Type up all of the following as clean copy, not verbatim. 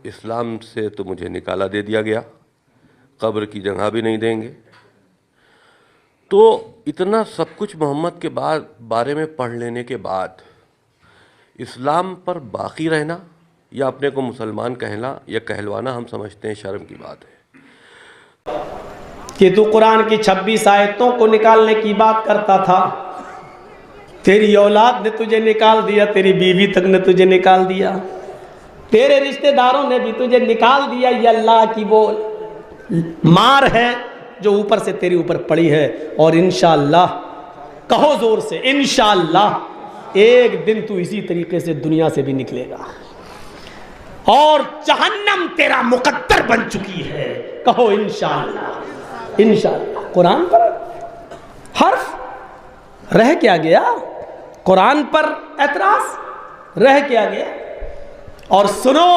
اسلام سے تو مجھے نکالا دے دیا گیا، قبر کی جگہ بھی نہیں دیں گے۔ تو اتنا سب کچھ محمد کے بارے میں پڑھ لینے کے بعد اسلام پر باقی رہنا یا اپنے کو مسلمان کہنا یا کہلوانا ہم سمجھتے ہیں شرم کی بات ہے۔ کہ تو قرآن کی 26 آیتوں کو نکالنے کی بات کرتا تھا، تیری اولاد نے تجھے نکال دیا، تیری بیوی تک نے تجھے نکال دیا، تیرے رشتہ داروں نے بھی تجھے نکال دیا۔ یہ اللہ کی وہ مار ہے جو اوپر سے تیری اوپر پڑی ہے، اور انشاءاللہ کہو زور سے انشاءاللہ ایک دن تو اسی طریقے سے دنیا سے بھی نکلے گا، اور جہنم تیرا مقدر بن چکی ہے۔ کہو انشاءاللہ انشاءاللہ۔ قرآن پر حرف رہ کیا گیا؟ قرآن پر اعتراض رہ کیا گیا؟ اور سنو،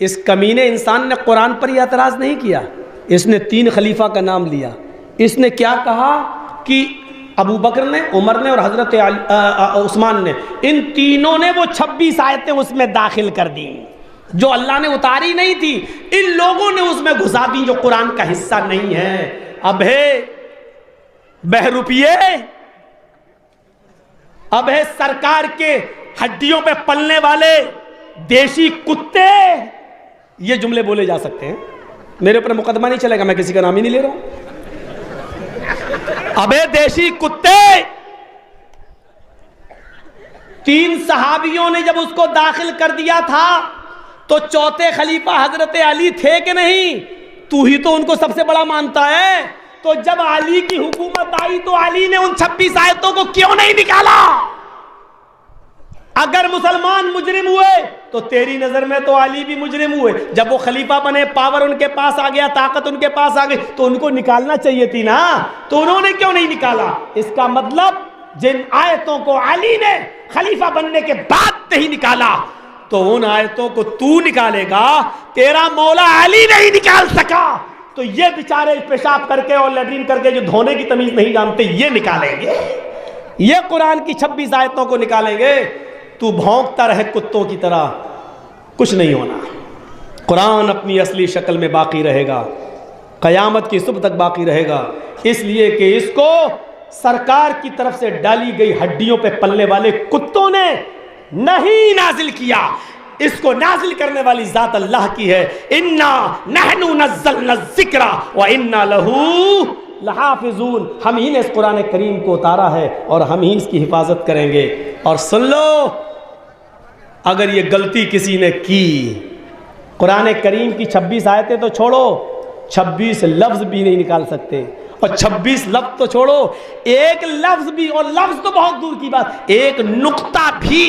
اس کمینے انسان نے قرآن پر یہ اعتراض نہیں کیا، اس نے 3 خلیفہ کا نام لیا۔ اس نے کیا کہا کہ ابو بکر نے، عمر نے اور حضرت عثمان نے، ان تینوں نے وہ 26 آیتیں اس میں داخل کر دیں جو اللہ نے اتاری نہیں تھی، ان لوگوں نے اس میں گھسا دی جو قرآن کا حصہ نہیں ہے۔ اب ہے بہروپیے، اب ہے سرکار کے ہڈیوں پہ پلنے والے دیشی کتے، یہ جملے بولے جا سکتے ہیں، میرے اوپر مقدمہ نہیں چلے گا، میں کسی کا نام ہی نہیں لے رہا ہوں۔ ابے دیشی کتے، 3 صحابیوں نے جب اس کو داخل کر دیا تھا تو چوتھے خلیفہ حضرت علی تھے کہ نہیں؟ تو ہی تو ان کو سب سے بڑا مانتا ہے، تو جب علی کی حکومت آئی تو علی نے ان 26 آیتوں کو کیوں نہیں نکالا؟ اگر مسلمان مجرم ہوئے تو تیری نظر میں تو علی بھی مجرم ہوئے، جب وہ خلیفہ بنے، پاور ان کے پاس آ گیا، طاقت ان کے پاس آ گئی، تو ان کو نکالنا چاہیے تھی نا، تو انہوں نے کیوں نہیں نکالا؟ اس کا مطلب جن آیتوں کو علی نے خلیفہ بننے کے بعد نہیں نکالا تو ان آیتوں کو تو نکالے گا، تیرا مولا علی نہیں نکال سکا، تو یہ بیچارے پیشاب کر کے اور لیٹرین کر کے جو دھونے کی تمیز نہیں جانتے یہ نکالیں گے، یہ قرآن کی 26 آیتوں کو نکالیں گے۔ تو بھونکتا رہے کتوں کی طرح، کچھ نہیں ہونا۔ قرآن اپنی اصلی شکل میں باقی رہے گا، قیامت کی صبح تک باقی رہے گا، اس لیے کہ اس کو سرکار کی طرف سے ڈالی گئی ہڈیوں پہ پلنے والے کتوں نے نہیں نازل کیا، اس کو نازل کرنے والی ذات اللہ کی ہے۔ انا نحن نزلنا الذکر وانا لہ لحافظون، ہم ہی نے اس قرآن کریم کو اتارا ہے اور ہم ہی اس کی حفاظت کریں گے۔ اور سن لو، اگر یہ غلطی کسی نے کی، قرآن کریم کی 26 آیتیں تو چھوڑو، 26 لفظ بھی نہیں نکال سکتے، اور 26 لفظ تو چھوڑو، ایک لفظ بھی، اور لفظ تو بہت دور کی بات، ایک نقطہ بھی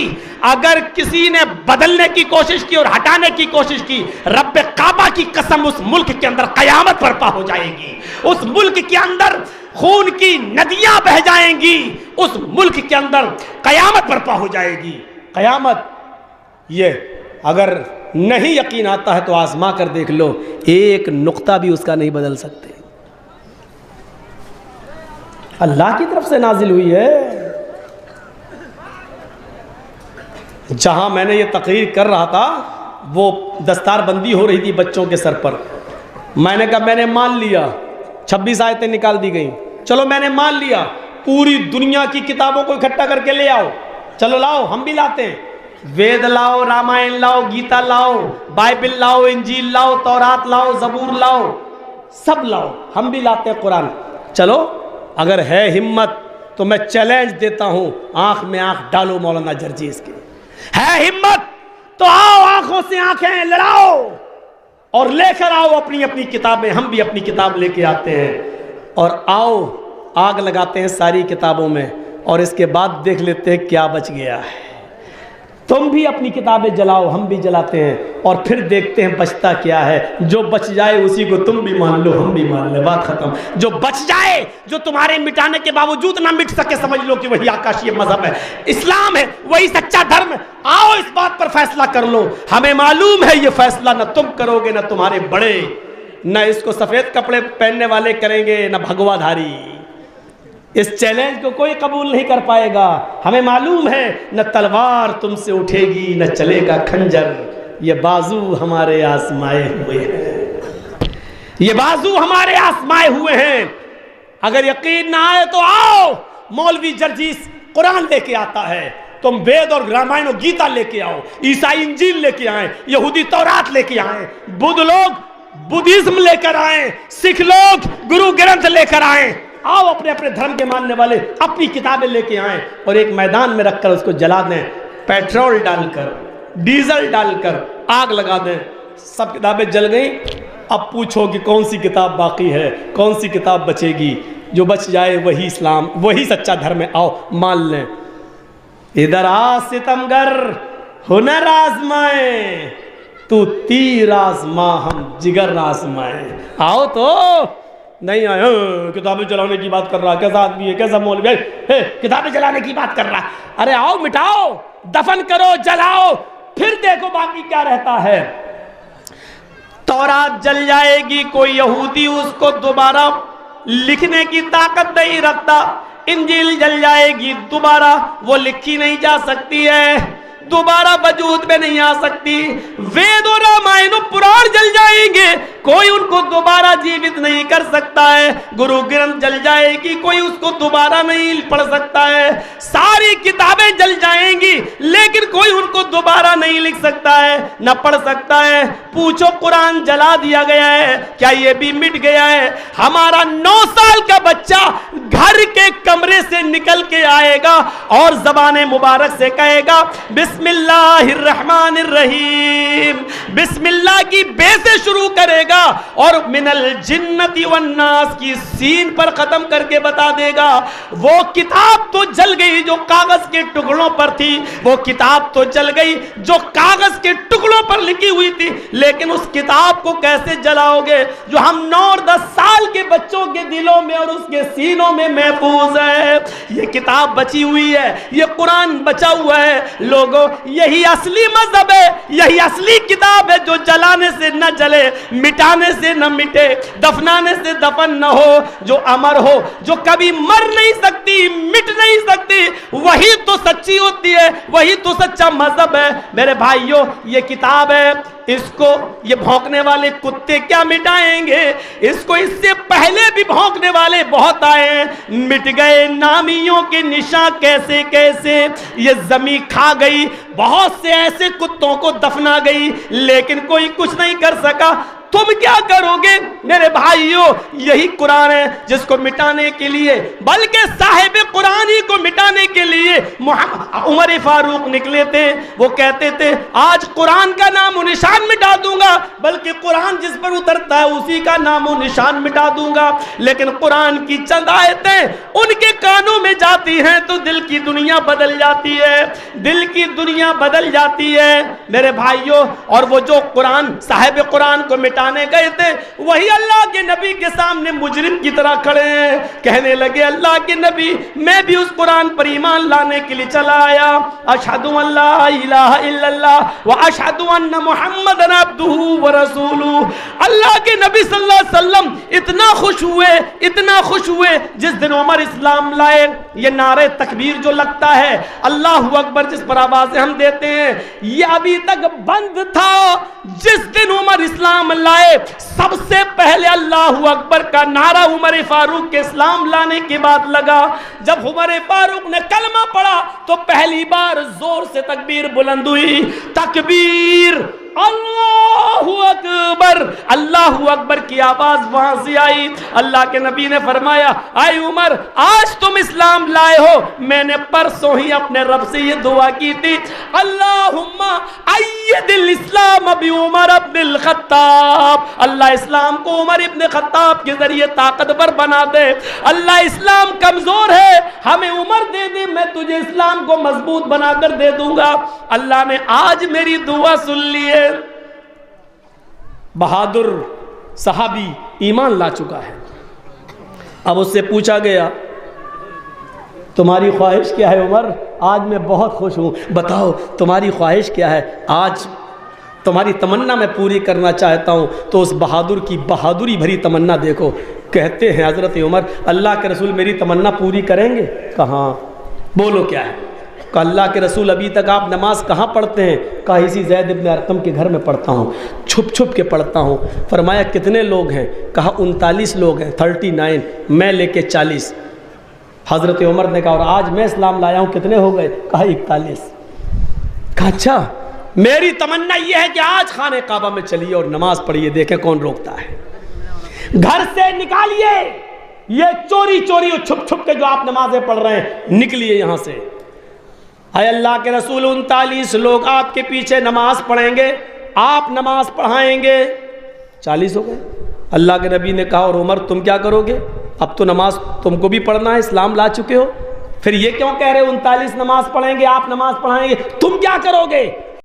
اگر کسی نے بدلنے کی کوشش کی اور ہٹانے کی کوشش کی، رب کعبہ کی قسم اس ملک کے اندر قیامت برپا ہو جائے گی، اس ملک کے اندر خون کی ندیاں بہ جائیں گی، اس ملک کے اندر قیامت برپا ہو جائے گی۔ قیامت، یہ اگر نہیں یقین آتا ہے تو آزما کر دیکھ لو، ایک نقطہ بھی اس کا نہیں بدل سکتے، اللہ کی طرف سے نازل ہوئی ہے۔ جہاں میں نے یہ تقریر کر رہا تھا وہ دستار بندی ہو رہی تھی بچوں کے سر پر، میں نے کہا میں نے مان لیا، 26 آیتیں نکال دی گئیں، چلو میں نے مان لیا، پوری دنیا کی کتابوں کو اکٹھا کر کے لے آؤ، چلو لاؤ، ہم بھی لاتے ہیں، وید لاؤ، رامائن لاؤ، گیتا لاؤ، بائبل لاؤ، انجیل لاؤ، تورات لاؤ، زبور لاؤ، سب لاؤ، ہم بھی لاتے ہیں قرآن۔ چلو اگر ہے ہمت تو میں چیلنج دیتا ہوں، آنکھ میں آنکھ ڈالو مولانا جرجیز کے، ہے ہمت تو آؤ، آنکھوں سے آنکھیں لڑاؤ اور لے کر آؤ اپنی اپنی کتابیں، ہم بھی اپنی کتاب لے کے آتے ہیں، اور آؤ آگ لگاتے ہیں ساری کتابوں میں، اور اس کے بعد دیکھ لیتے ہیں کیا بچ گیا ہے۔ تم بھی اپنی کتابیں جلاؤ، ہم بھی جلاتے ہیں، اور پھر دیکھتے ہیں بچتا کیا ہے، جو بچ جائے اسی کو تم بھی مان لو، ہم بھی مان لیں، بات ختم۔ جو بچ جائے، جو تمہارے مٹانے کے باوجود نہ مٹ سکے، سمجھ لو کہ وہی آکاشی مذہب ہے، اسلام ہے، وہی سچا دھرم ہے۔ آؤ اس بات پر فیصلہ کر لو، ہمیں معلوم ہے یہ فیصلہ نہ تم کرو گے، نہ تمہارے بڑے، نہ اس کو سفید کپڑے پہننے والے کریں گے، نہ بھگوا دھاری۔ اس چیلنج کو کوئی قبول نہیں کر پائے گا، ہمیں معلوم ہے نہ تلوار تم سے اٹھے گی، نہ چلے گا کھنجر، یہ بازو ہمارے آزمائے ہوئے ہیں، یہ بازو ہمارے آزمائے ہوئے ہیں۔ اگر یقین نہ آئے تو آؤ، مولوی جرجیس قرآن لے کے آتا ہے، تم وید اور رامائن اور گیتا لے کے آؤ، عیسائی انجیل لے کے آئیں، یہودی تورات لے کے آئیں، بدھ لوگ بدھزم لے کر آئیں، سکھ لوگ گرو گرنتھ لے کر آئیں، آؤ اپنے اپنے دھرم کے ماننے والے اپنی کتابیں لے کے آئیں اور ایک میدان میں رکھ کر اس کو جلا دیں، پیٹرول ڈال کر، ڈیزل ڈال کر آگ لگا دیں، سب کتابیں جل گئیں۔ اب پوچھو کہ کون سی کتاب باقی ہے، کون سی کتاب بچے گی؟ جو بچ جائے وہی اسلام، وہی سچا دھرم ہے، آؤ مان لیں۔ ادھر آ ستمگر، ہنر آزمائیں، تو تیر آزما ہم جگر آزمائیں۔ آؤ تو نہیں آئے کتابیں جلانے کی بات کر رہا، کیسا آدمی ہے، کیسا مولوی ہے، کتابیں جلانے کی بات کر رہا۔ ارے آؤ مٹاؤ، دفن کرو، جلاؤ، پھر دیکھو باقی کیا رہتا ہے۔ تورات جل جائے گی، کوئی یہودی اس کو دوبارہ لکھنے کی طاقت نہیں رکھتا۔ انجیل جل جائے گی، دوبارہ وہ لکھی نہیں جا سکتی ہے، دوبارہ وجود میں نہیں آ سکتی۔ وید و رامائن و پران جل جائیں گے، کوئی ان کو دوبارہ جیوت نہیں کر سکتا ہے۔ گرو گرنتھ جل جائے گی، کوئی اس کو دوبارہ نہیں پڑھ سکتا ہے۔ ساری کتابیں جل جائیں گی لیکن کوئی ان کو دوبارہ نہیں لکھ سکتا ہے، نہ پڑھ سکتا ہے۔ پوچھو قرآن جلا دیا گیا ہے، کیا یہ بھی مٹ گیا ہے؟ ہمارا 9 سال کا بچہ گھر کے کمرے سے نکل کے آئے گا اور زبان مبارک سے کہے گا بسم اللہ الرحمن الرحیم، بسم اللہ کی بے سے شروع کرے گا اور من الجنت والناس کی سین پر ختم کر کے بتا دے گا۔ وہ کتاب تو جل گئی جو کاغذ کے ٹکڑوں پر تھی، وہ کتاب تو جل گئی جو کاغذ کے ٹکڑوں پر لکھی ہوئی تھی، لیکن اس کتاب کو کیسے جلاؤ گے جو ہم 9 اور 10 سال کے بچوں کے دلوں میں اور اس کے سینوں میں محفوظ ہے؟ یہ کتاب بچی ہوئی ہے، یہ قرآن بچا ہوا ہے۔ لوگوں یہی اصلی مذہب ہے، یہی اصلی کتاب ہے جو جلانے سے نہ جلے، مٹانے سے نہ مٹے، دفنانے سے دفن نہ ہو، جو امر ہو، جو کبھی مر نہیں سکتی، مٹ نہیں سکتی، وہی تو سچی ہوتی ہے، وہی تو سچا مذہب ہے۔ میرے بھائیوں، یہ کتاب ہے، اس کو یہ بھونکنے والے کتے کیا مٹائیں گے؟ اس کو اس سے پہلے بھی بھونکنے والے بہت آئے ہیں، مٹ گئے نامیوں کے نشان کیسے کیسے، یہ زمین کھا گئی، بہت سے ایسے کتوں کو دفنا گئی لیکن کوئی کچھ نہیں کر سکا۔ تم کیا کرو گے میرے بھائیوں؟ یہی قرآن ہے جس کو مٹانے کے لیے، بلکہ صاحب قرآن ہی کو مٹانے کے لیے عمر فاروق نکلے تھے۔ وہ کہتے تھے آج قرآن کا نام و نشان مٹا دوں گا، بلکہ قرآن جس پر اترتا ہے اسی کا نام و نشان مٹا دوں گا۔ لیکن قرآن کی چند آیتیں ان کے کانوں میں جاتی ہیں تو دل کی دنیا بدل جاتی ہے، دل کی دنیا بدل جاتی ہے میرے بھائیوں۔ اور وہ جو قرآن صاحب قرآن کو مٹانے گئے تھے، وہی اللہ کے نبی کے سامنے مجرم کی طرح کھڑے ہیں، کہنے لگے اللہ کے نبی میں بھی اس قرآن پر ایمان لانے کے لیے چلا آیا، اشہد ان لا الہ الا اللہ واشہد ان محمد عبدہ ورسولہ۔ اللہ کے نبی صلی اللہ علیہ وسلم اتنا خوش ہوئے جس دن عمر اسلام لائے۔ یہ نعرہ تکبیر جو لگتا ہے، اللہ اکبر جس پر آوازیں ہم دیتے ہیں، یہ ابھی تک بند تھا۔ جس دن عمر اسلام لائے سب سے پہلے اللہ اکبر کا نعرہ عمر فاروق کے اسلام لانے کے بعد لگا۔ جب عمر فاروق نے کلمہ پڑھا تو پہلی بار زور سے تکبیر بلند ہوئی، تکبیر اللہ اکبر، اللہ اکبر کی آواز وہاں سے آئی۔ اللہ کے نبی نے فرمایا اے عمر، آج تم اسلام لائے ہو، میں نے پرسوں ہی اپنے رب سے یہ دعا کی تھی، اللہم اید الاسلام بعمر ابن الخطاب، اللہ اسلام کو عمر ابن خطاب کے ذریعے طاقتور بنا دے۔ اللہ اسلام کمزور ہے، ہمیں عمر دے دے، میں تجھے اسلام کو مضبوط بنا کر دے دوں گا۔ اللہ نے آج میری دعا سن لی ہے۔ بہادر صحابی ایمان لا چکا ہے۔ اب اس سے پوچھا گیا تمہاری خواہش کیا ہے عمر؟ آج میں بہت خوش ہوں، بتاؤ تمہاری خواہش کیا ہے؟ آج تمہاری تمنا میں پوری کرنا چاہتا ہوں۔ تو اس بہادر کی بہادری بھری تمنا دیکھو، کہتے ہیں حضرت عمر اللہ کے رسول میری تمنا پوری کریں گے؟ کہاں، بولو کیا ہے؟ کہا اللہ کے رسول ابھی تک آپ نماز کہاں پڑھتے ہیں؟ کہا اسی زید ابن ارقم کے گھر میں پڑھتا ہوں، چھپ چھپ کے پڑھتا ہوں۔ فرمایا کتنے لوگ ہیں؟ کہا 39 لوگ ہیں، 39، میں لے کے 40۔ حضرت عمر نے کہا اور آج میں اسلام لایا ہوں، کتنے ہو گئے؟ کہا 41۔ کہا اچھا، میری تمنا یہ ہے کہ آج خانہ کعبہ میں چلیے اور نماز پڑھیے، دیکھیں کون روکتا ہے۔ گھر سے نکالیے یہ چوری چوری اور چھپ چھپ کے جو آپ نمازیں پڑھ رہے ہیں، نکلیے یہاں سے۔ اے اللہ کے رسول 39 لوگ آپ کے پیچھے نماز پڑھیں گے، آپ نماز پڑھائیں گے، 40 ہو گئے۔ اللہ کے نبی نے کہا اور عمر تم کیا کرو گے؟ اب تو نماز تم کو بھی پڑھنا ہے، اسلام لا چکے ہو، پھر یہ کیوں کہہ رہے 39 نماز پڑھیں گے، آپ نماز پڑھائیں گے، تم کیا کرو گے؟